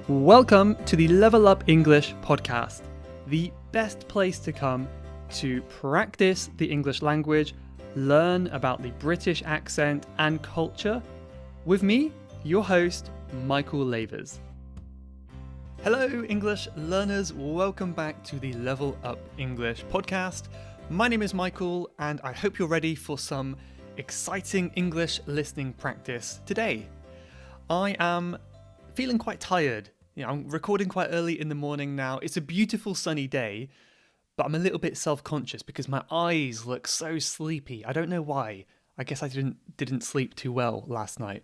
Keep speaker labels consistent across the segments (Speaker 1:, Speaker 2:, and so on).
Speaker 1: Welcome to the Level Up English podcast, the best place to come to practice the English language, learn about the British accent and culture, with me, your host, Michael Lavers. Hello, English learners. Welcome back to the Level Up English podcast. My name is Michael, and I hope you're ready for some exciting English listening practice today. I am feeling quite tired. I'm recording quite early in the morning now. It's a beautiful sunny day, but I'm a little bit self-conscious because my eyes look so sleepy. I don't know why. I guess I didn't sleep too well last night.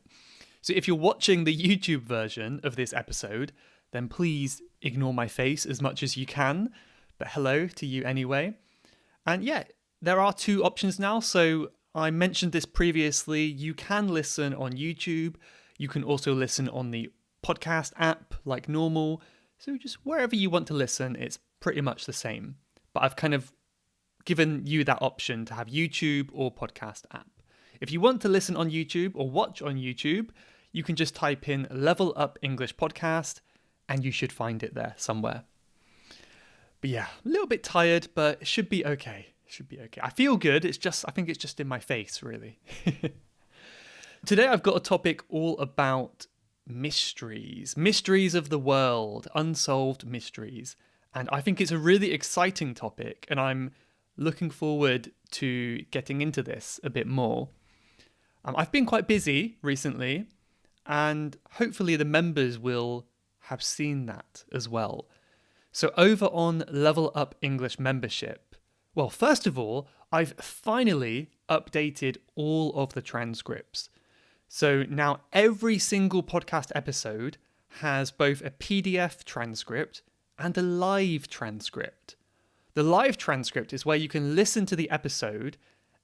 Speaker 1: So if you're watching the YouTube version of this episode, then please ignore my face as much as you can. But hello to you anyway. And yeah, there are two options now. So I mentioned this previously. You can listen on YouTube. You can also listen on the podcast app like normal. So just wherever you want to listen, it's pretty much the same. But I've kind of given you that option to have YouTube or podcast app. If you want to listen on YouTube or watch on YouTube, you can just type in Level Up English Podcast and you should find it there somewhere. But yeah, a little bit tired, but it should be okay. I feel good. I think it's just in my face, really. Today I've got a topic all about mysteries of the world, unsolved mysteries. And I think it's a really exciting topic, and I'm looking forward to getting into this a bit more. I've been quite busy recently, and hopefully the members will have seen that as well. So over on Level Up English membership, well, first of all, I've finally updated all of the transcripts. So now every single podcast episode has both a PDF transcript and a live transcript. The live transcript is where you can listen to the episode,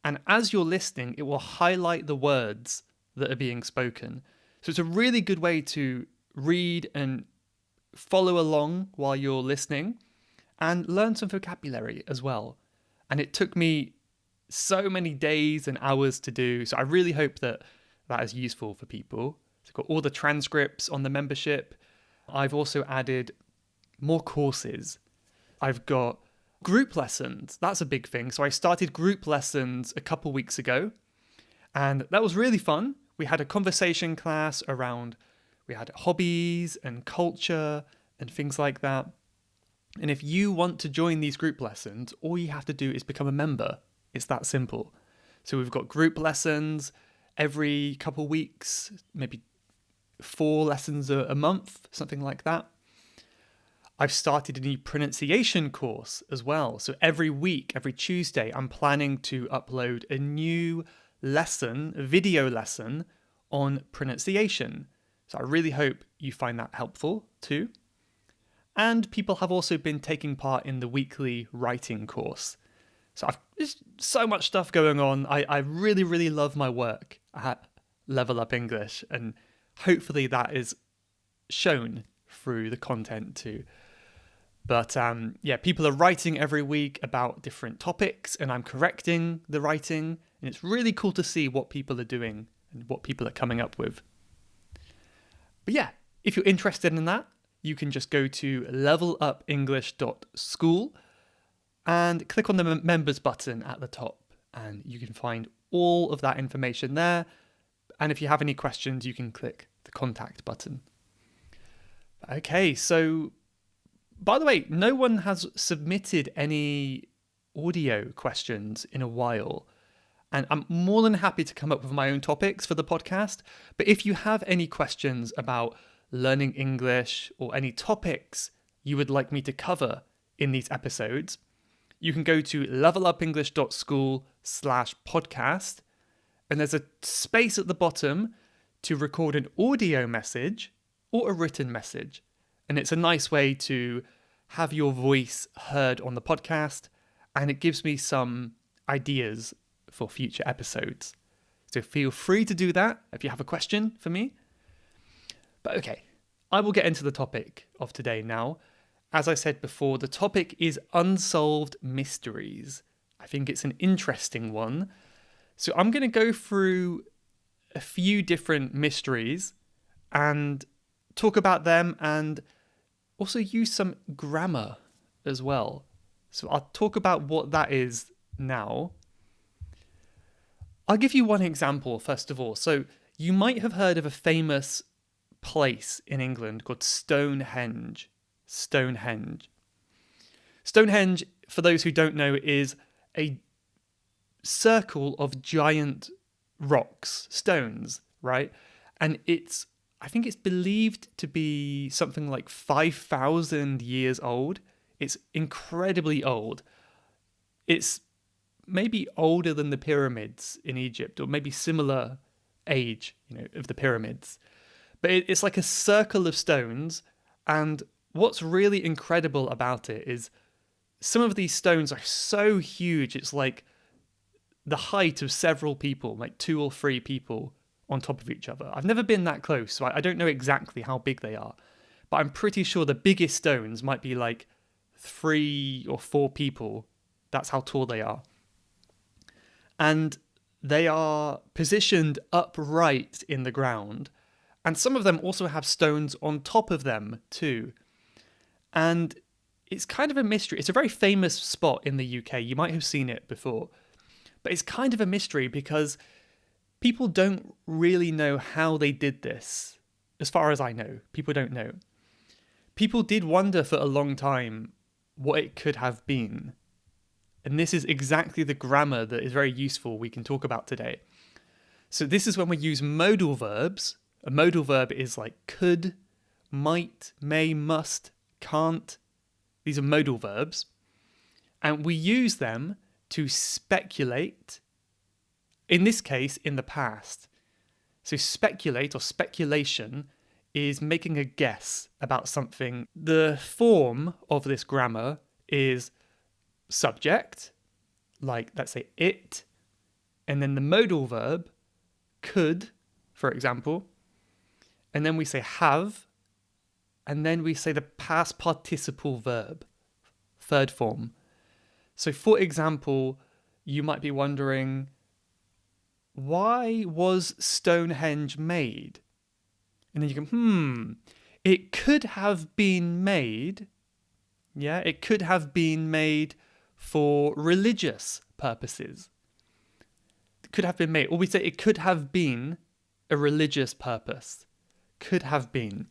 Speaker 1: and as you're listening, it will highlight the words that are being spoken. So it's a really good way to read and follow along while you're listening and learn some vocabulary as well. And it took me so many days and hours to do, so I really hope that is useful for people. So I've got all the transcripts on the membership. I've also added more courses. I've got group lessons. That's a big thing. So I started group lessons a couple weeks ago, and that was really fun. We had a conversation class we had hobbies and culture and things like that. And if you want to join these group lessons, all you have to do is become a member. It's that simple. So we've got group lessons every couple weeks, maybe 4 lessons a month, something like that. I've started a new pronunciation course as well. So every week, every Tuesday, I'm planning to upload a new lesson, a video lesson on pronunciation. So I really hope you find that helpful too. And people have also been taking part in the weekly writing course. So there's so much stuff going on. I really, really love my work at Level Up English, and hopefully that is shown through the content too. But people are writing every week about different topics, and I'm correcting the writing, and it's really cool to see what people are doing and what people are coming up with. But yeah, if you're interested in that, you can just go to levelupenglish.school and click on the members button at the top, and you can find all of that information there. And if you have any questions, you can click the contact button. Okay, so by the way, no one has submitted any audio questions in a while, and I'm more than happy to come up with my own topics for the podcast. But if you have any questions about learning English or any topics you would like me to cover in these episodes, you can go to levelupenglish.school/podcast, and there's a space at the bottom to record an audio message or a written message. And it's a nice way to have your voice heard on the podcast, and it gives me some ideas for future episodes. So feel free to do that if you have a question for me. But okay, I will get into the topic of today now. As I said before, the topic is unsolved mysteries. I think it's an interesting one. So I'm going to go through a few different mysteries and talk about them and also use some grammar as well. So I'll talk about what that is now. I'll give you one example first of all. So you might have heard of a famous place in England called Stonehenge. Stonehenge. Stonehenge, for those who don't know, is a circle of giant rocks, stones, right? And I think it's believed to be something like 5,000 years old. It's incredibly old. It's maybe older than the pyramids in Egypt, or maybe similar age, of the pyramids. But it's like a circle of stones, and what's really incredible about it is some of these stones are so huge, it's like the height of several people, like 2 or 3 people on top of each other. I've never been that close, so I don't know exactly how big they are, but I'm pretty sure the biggest stones might be like 3 or 4 people. That's how tall they are. And they are positioned upright in the ground. And some of them also have stones on top of them too. And it's kind of a mystery. It's a very famous spot in the UK. You might have seen it before. But it's kind of a mystery because people don't really know how they did this. As far as I know, people don't know. People did wonder for a long time what it could have been. And this is exactly the grammar that is very useful we can talk about today. So this is when we use modal verbs. A modal verb is like could, might, may, must, can't. These are modal verbs. And we use them to speculate, in this case, in the past. So speculate or speculation is making a guess about something. The form of this grammar is subject, like let's say it, and then the modal verb, could, for example, and then we say have, and then we say the past participle verb, third form. So for example, you might be wondering, why was Stonehenge made? And then you go, it could have been made, it could have been made for religious purposes. It could have been made, or we say it could have been a religious purpose. Could have been.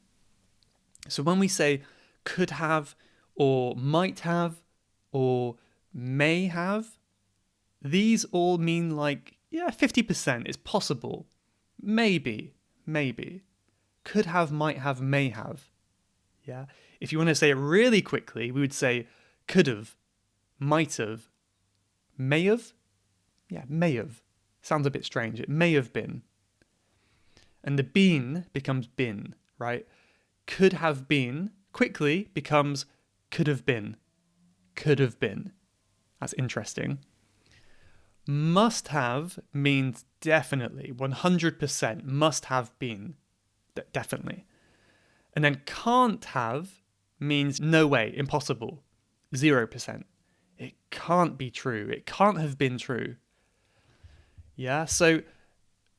Speaker 1: So when we say could have, or might have, or may have, these all mean like, 50%. It's possible. Maybe. Could have, might have, may have. Yeah. If you want to say it really quickly, we would say could have, might have, may have. Yeah, may have. Sounds a bit strange. It may have been. And the been becomes been, right? Could have been quickly becomes could have been. Could have been. That's interesting. Must have means definitely, 100%, must have been. Definitely. And then can't have means no way, impossible, 0%. It can't be true. It can't have been true. Yeah, so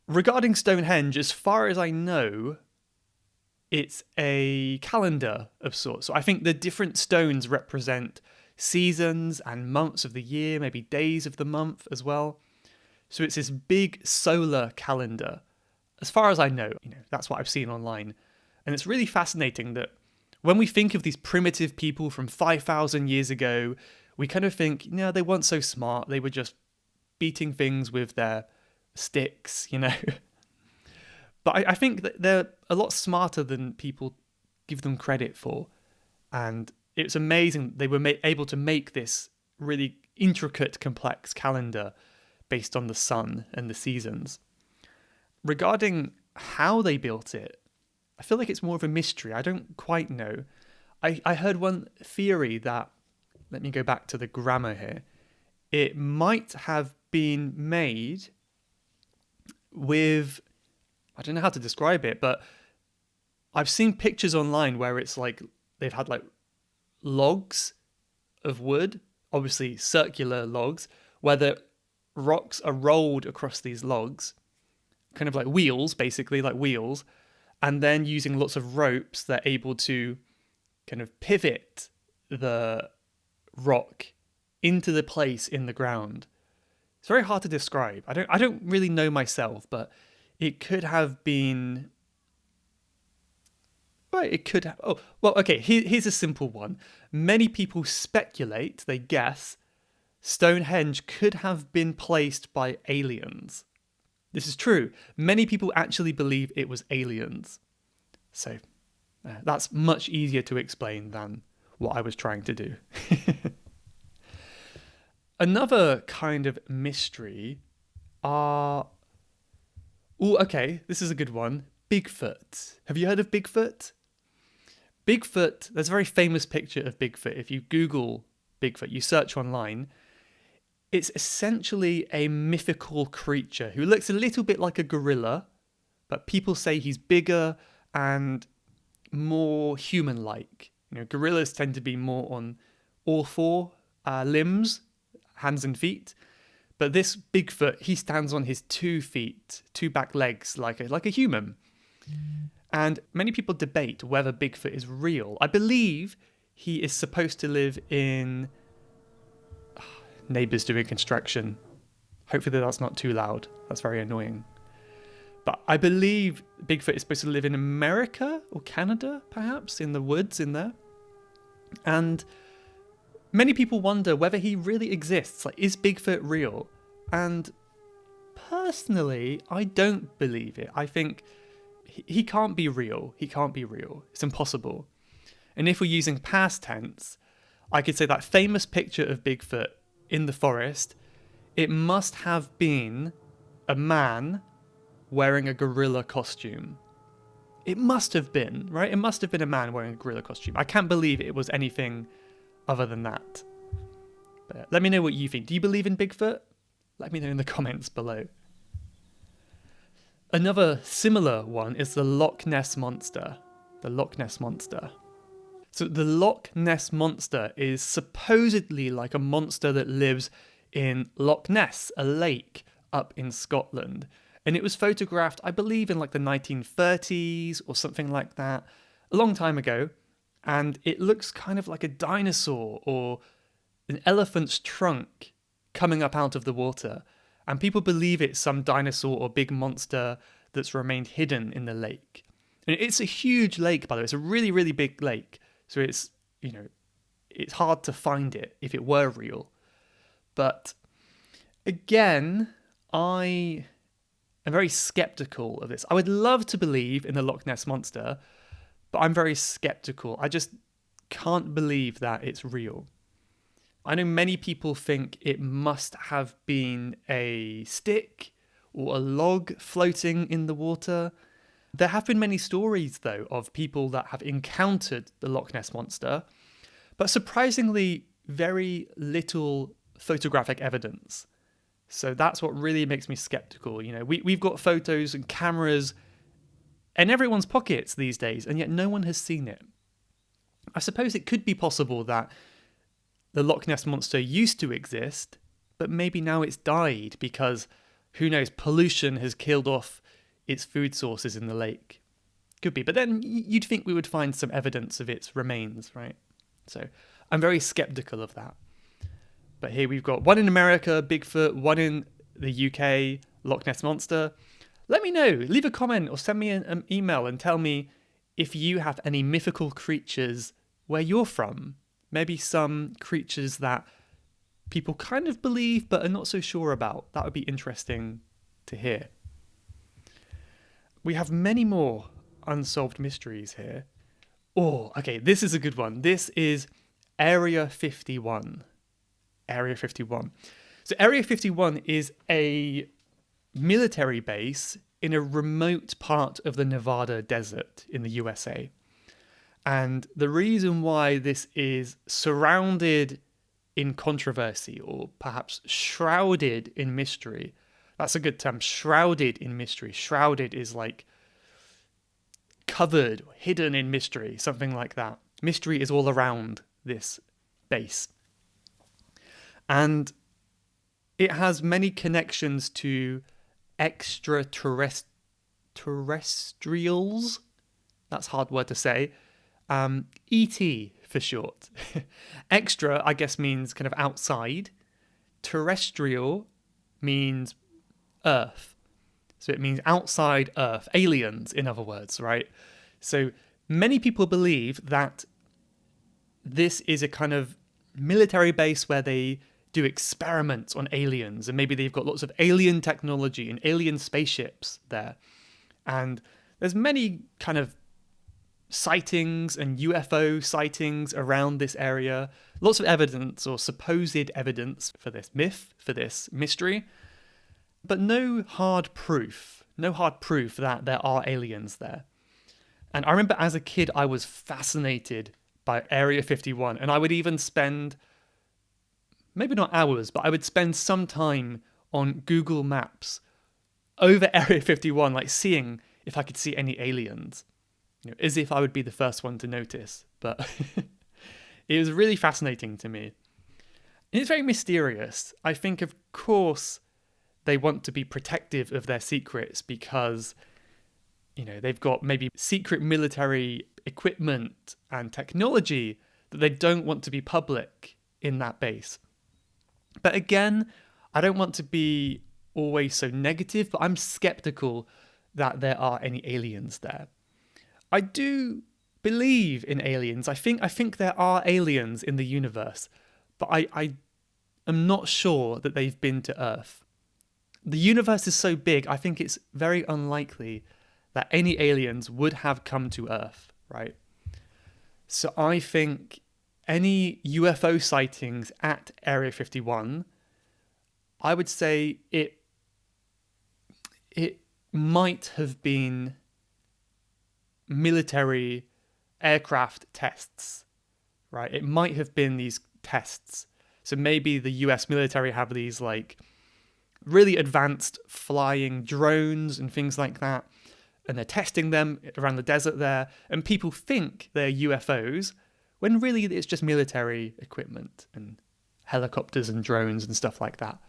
Speaker 1: regarding Stonehenge, as far as I know, it's a calendar of sorts. So I think the different stones represent seasons and months of the year, maybe days of the month as well. So it's this big solar calendar. As far as I know, that's what I've seen online. And it's really fascinating that when we think of these primitive people from 5,000 years ago, we kind of think, they weren't so smart. They were just beating things with their sticks, But I think that they're a lot smarter than people give them credit for. And it's amazing they were able to make this really intricate, complex calendar based on the sun and the seasons. Regarding how they built it, I feel like it's more of a mystery. I don't quite know. I heard one theory that, let me go back to the grammar here, it might have been made with, I don't know how to describe it, but I've seen pictures online where it's like they've had like logs of wood, obviously circular logs, where the rocks are rolled across these logs, kind of like wheels, basically, like wheels. And then using lots of ropes, they're able to kind of pivot the rock into the place in the ground. It's very hard to describe. I don't really know myself, but it could have been. Well, it could have. Oh, well, okay. Here's a simple one. Many people speculate, they guess, Stonehenge could have been placed by aliens. This is true. Many people actually believe it was aliens. So that's much easier to explain than what I was trying to do. Another kind of mystery are... Oh, okay, this is a good one. Bigfoot. Have you heard of Bigfoot? Bigfoot, there's a very famous picture of Bigfoot. If you Google Bigfoot, you search online, it's essentially a mythical creature who looks a little bit like a gorilla, but people say he's bigger and more human-like. You know, gorillas tend to be more on all four limbs, hands and feet. But this Bigfoot, he stands on his 2 feet, 2 back legs, like a human. And many people debate whether Bigfoot is real. I believe he is supposed to live in... neighbours doing construction. Hopefully that's not too loud. That's very annoying. But I believe Bigfoot is supposed to live in America or Canada, perhaps, in the woods in there. And many people wonder whether he really exists. Like, is Bigfoot real? And personally, I don't believe it. I think he can't be real. He can't be real. It's impossible. And if we're using past tense, I could say that famous picture of Bigfoot in the forest, it must have been a man wearing a gorilla costume. It must have been, right? It must have been a man wearing a gorilla costume. I can't believe it was anything other than that. But let me know what you think. Do you believe in Bigfoot? Let me know in the comments below. Another similar one is the Loch Ness Monster. The Loch Ness Monster. So the Loch Ness Monster is supposedly like a monster that lives in Loch Ness, a lake up in Scotland. And it was photographed, I believe, in like the 1930s or something like that, a long time ago. And it looks kind of like a dinosaur or an elephant's trunk coming up out of the water. And people believe it's some dinosaur or big monster that's remained hidden in the lake. And it's a huge lake, by the way. It's a really, really big lake. So it's, you know, it's hard to find it if it were real. But again, I am very skeptical of this. I would love to believe in the Loch Ness Monster, but I'm very skeptical. I just can't believe that it's real. I know many people think it must have been a stick or a log floating in the water. There have been many stories, though, of people that have encountered the Loch Ness Monster, but surprisingly very little photographic evidence. So that's what really makes me skeptical. You know, we've got photos and cameras in everyone's pockets these days, and yet no one has seen it. I suppose it could be possible that the Loch Ness Monster used to exist, but maybe now it's died because, who knows, pollution has killed off its food sources in the lake. Could be, but then you'd think we would find some evidence of its remains, right? So I'm very skeptical of that. But here we've got one in America, Bigfoot, one in the UK, Loch Ness Monster. Let me know, leave a comment or send me an email and tell me if you have any mythical creatures where you're from. Maybe some creatures that people kind of believe but are not so sure about. That would be interesting to hear. We have many more unsolved mysteries here. Oh, okay, this is a good one. This is Area 51. Area 51. So Area 51 is a military base in a remote part of the Nevada desert in the USA. And the reason why this is surrounded in controversy, or perhaps shrouded in mystery, that's a good term, shrouded in mystery. Shrouded is like covered, hidden in mystery, something like that. Mystery is all around this base. And it has many connections to extraterrestrials. That's a hard word to say. ET for short. Extra, I guess, means kind of outside. Terrestrial means Earth. So it means outside Earth, aliens, in other words, right? So many people believe that this is a kind of military base where they do experiments on aliens, and maybe they've got lots of alien technology and alien spaceships there. And there's many kind of sightings and UFO sightings around this area. Lots of evidence or supposed evidence for this myth, for this mystery, but no hard proof that there are aliens there. And I remember as a kid, I was fascinated by Area 51, and I would even spend, maybe not hours, but I would spend some time on Google Maps over Area 51, like seeing if I could see any aliens, as if I would be the first one to notice. But it was really fascinating to me. And it's very mysterious. I think, of course, they want to be protective of their secrets because, they've got maybe secret military equipment and technology that they don't want to be public in that base. But again, I don't want to be always so negative, but I'm skeptical that there are any aliens there. I do believe in aliens. I think there are aliens in the universe, but I am not sure that they've been to Earth. The universe is so big, I think it's very unlikely that any aliens would have come to Earth, right? So I think any UFO sightings at Area 51, I would say it might have been military aircraft tests, right? It might have been these tests. So maybe the US military have these like really advanced flying drones and things like that, and they're testing them around the desert there, and people think they're UFOs when really it's just military equipment and helicopters and drones and stuff like that.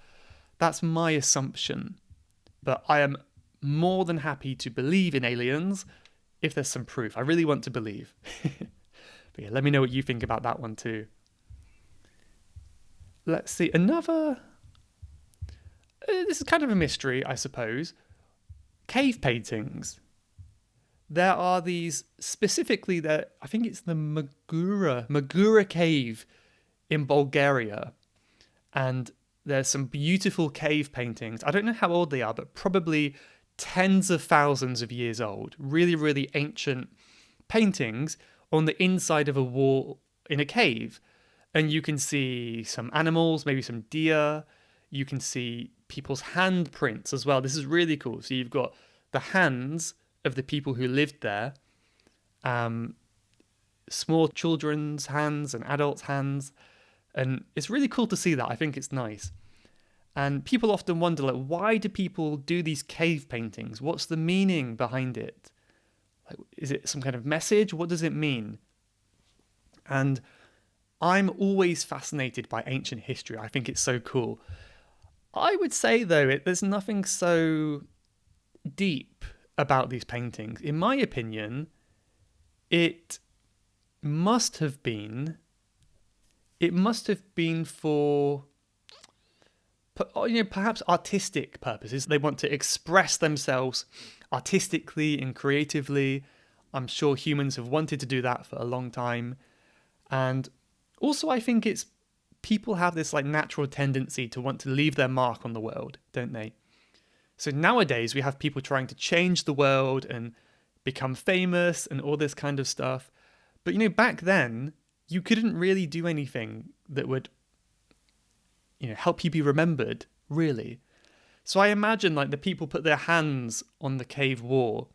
Speaker 1: That's my assumption. But I am more than happy to believe in aliens if there's some proof. I really want to believe. But yeah, let me know what you think about that one too. Let's see, another... this is kind of a mystery, I suppose. Cave paintings. There are these, specifically, I think it's the Magura cave in Bulgaria. And there's some beautiful cave paintings. I don't know how old they are, but probably tens of thousands of years old. Really, really ancient paintings on the inside of a wall in a cave. And you can see some animals, maybe some deer. You can see people's handprints as well. This is really cool. So you've got the hands of the people who lived there, small children's hands and adults' hands. And it's really cool to see that. I think it's nice. And people often wonder, like, why do people do these cave paintings? What's the meaning behind it? Like, is it some kind of message? What does it mean? And I'm always fascinated by ancient history. I think it's so cool. I would say, though, there's nothing so deep about these paintings. In my opinion, it must have been for, perhaps artistic purposes. They want to express themselves artistically and creatively. I'm sure humans have wanted to do that for a long time. And also, I think people have this like natural tendency to want to leave their mark on the world, don't they? So nowadays we have people trying to change the world and become famous and all this kind of stuff. But back then you couldn't really do anything that would help you be remembered, really. So I imagine like the people put their hands on the cave wall,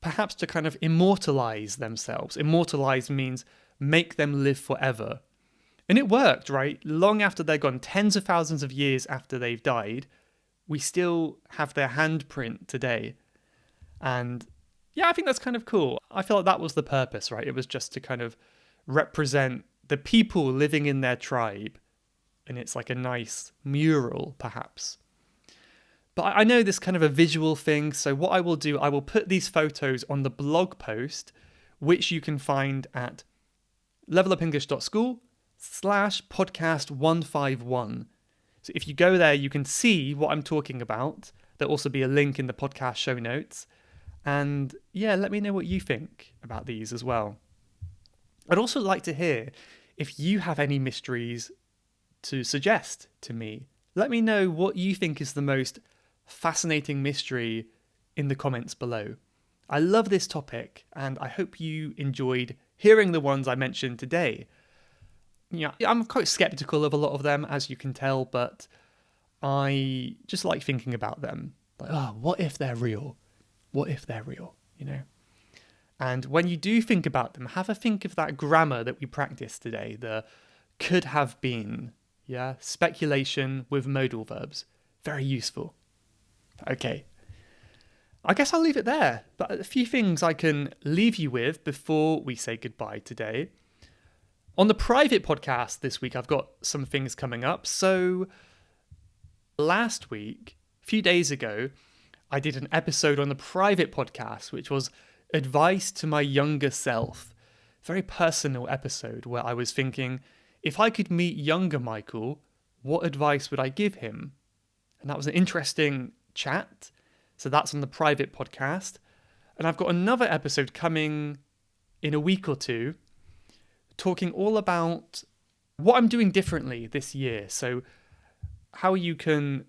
Speaker 1: perhaps to kind of immortalize themselves. Immortalize means make them live forever. And it worked, right? Long after they're gone, tens of thousands of years after they've died, we still have their handprint today. And yeah, I think that's kind of cool. I feel like that was the purpose, right? It was just to kind of represent the people living in their tribe. And it's like a nice mural, perhaps. But I know this kind of a visual thing, so what I will do, I will put these photos on the blog post, which you can find at levelupenglish.school/podcast151. So if you go there, you can see what I'm talking about. There'll also be a link in the podcast show notes. And yeah, let me know what you think about these as well. I'd also like to hear if you have any mysteries to suggest to me. Let me know what you think is the most fascinating mystery in the comments below. I love this topic, and I hope you enjoyed hearing the ones I mentioned today. Yeah, I'm quite skeptical of a lot of them, as you can tell, but I just like thinking about them. Like, what if they're real? What if they're real, And when you do think about them, have a think of that grammar that we practiced today, the could have been, speculation with modal verbs. Very useful. Okay. I guess I'll leave it there, but a few things I can leave you with before we say goodbye today. On the private podcast this week, I've got some things coming up. So last week, a few days ago, I did an episode on the private podcast, which was advice to my younger self. Very personal episode where I was thinking, if I could meet younger Michael, what advice would I give him? And that was an interesting chat. So that's on the private podcast. And I've got another episode coming in a week or two, talking all about what I'm doing differently this year. So how you can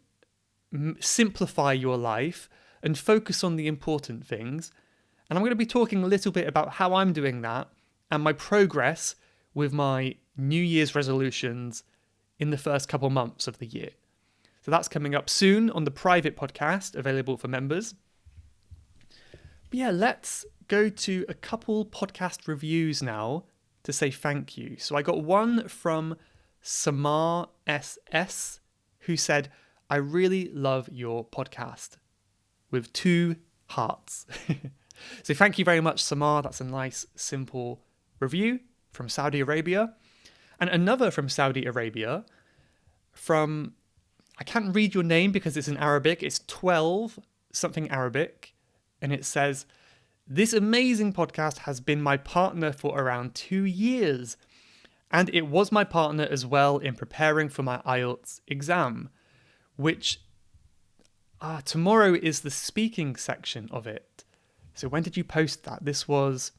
Speaker 1: simplify your life and focus on the important things. And I'm going to be talking a little bit about how I'm doing that and my progress with my New Year's resolutions in the first couple months of the year. So that's coming up soon on the private podcast, available for members. But yeah, let's go to a couple podcast reviews now to say thank you. So I got one from Samar SS, who said, I really love your podcast, with 2 hearts. So thank you very much, Samar. That's a nice, simple review from Saudi Arabia. And another from Saudi Arabia from, I can't read your name because it's in Arabic. It's 12 something Arabic. And it says, this amazing podcast has been my partner for around 2 years. And it was my partner as well in preparing for my IELTS exam, which tomorrow is the speaking section of it. So when did you post that? This was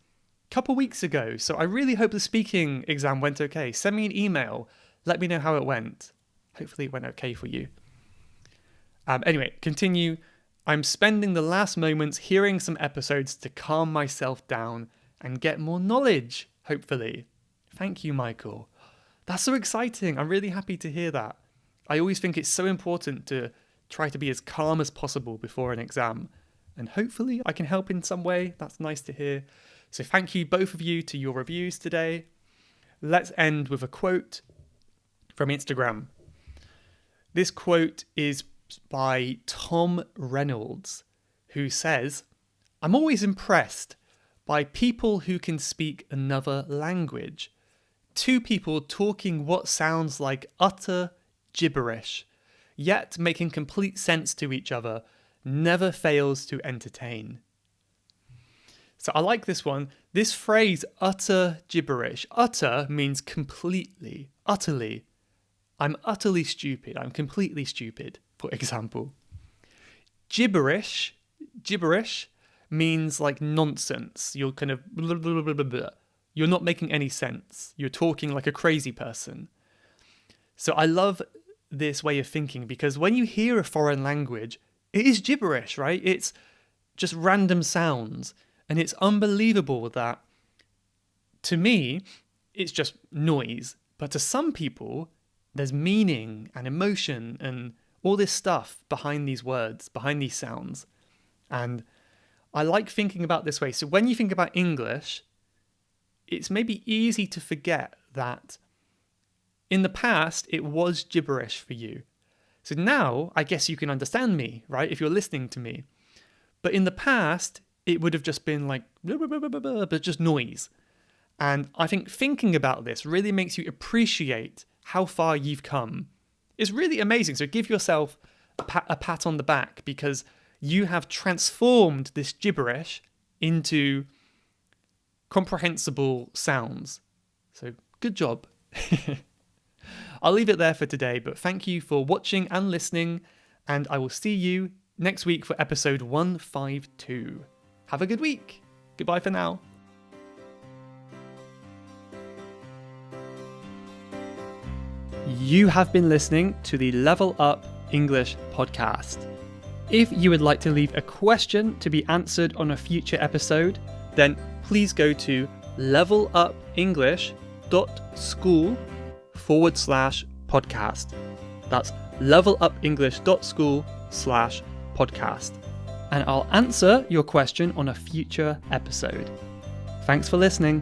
Speaker 1: a couple weeks ago. So I really hope the speaking exam went okay. Send me an email. Let me know how it went. Hopefully it went okay for you. Anyway, continue. I'm spending the last moments hearing some episodes to calm myself down and get more knowledge, hopefully. Thank you, Michael. That's so exciting. I'm really happy to hear that. I always think it's so important to try to be as calm as possible before an exam. And hopefully I can help in some way. That's nice to hear. So thank you, both of you, to your reviews today. Let's end with a quote from Instagram. This quote is by Tom Reynolds, who says, I'm always impressed by people who can speak another language. 2 people talking what sounds like utter gibberish, yet making complete sense to each other, never fails to entertain. So I like this one. This phrase, utter gibberish. Utter means completely, utterly. I'm utterly stupid. I'm completely stupid, for example. Gibberish means like nonsense. You're kind of blah, blah, blah, blah, blah. You're not making any sense. You're talking like a crazy person. So I love this way of thinking because when you hear a foreign language, it is gibberish, right? It's just random sounds. And it's unbelievable that, to me, it's just noise. But to some people, there's meaning and emotion and all this stuff behind these words, behind these sounds. And I like thinking about this way. So when you think about English, it's maybe easy to forget that in the past, it was gibberish for you. So now, I guess you can understand me, right? If you're listening to me. But in the past, it would have just been like, blah, blah, blah, blah, blah, but just noise. And I think thinking about this really makes you appreciate how far you've come. It's really amazing. So give yourself a pat on the back, because you have transformed this gibberish into comprehensible sounds. So good job. I'll leave it there for today, but thank you for watching and listening, and I will see you next week for episode 152. Have a good week. Goodbye for now. You have been listening to the Level Up English podcast. If you would like to leave a question to be answered on a future episode, then please go to levelupenglish.school/podcast. That's levelupenglish.school/podcast. And I'll answer your question on a future episode. Thanks for listening.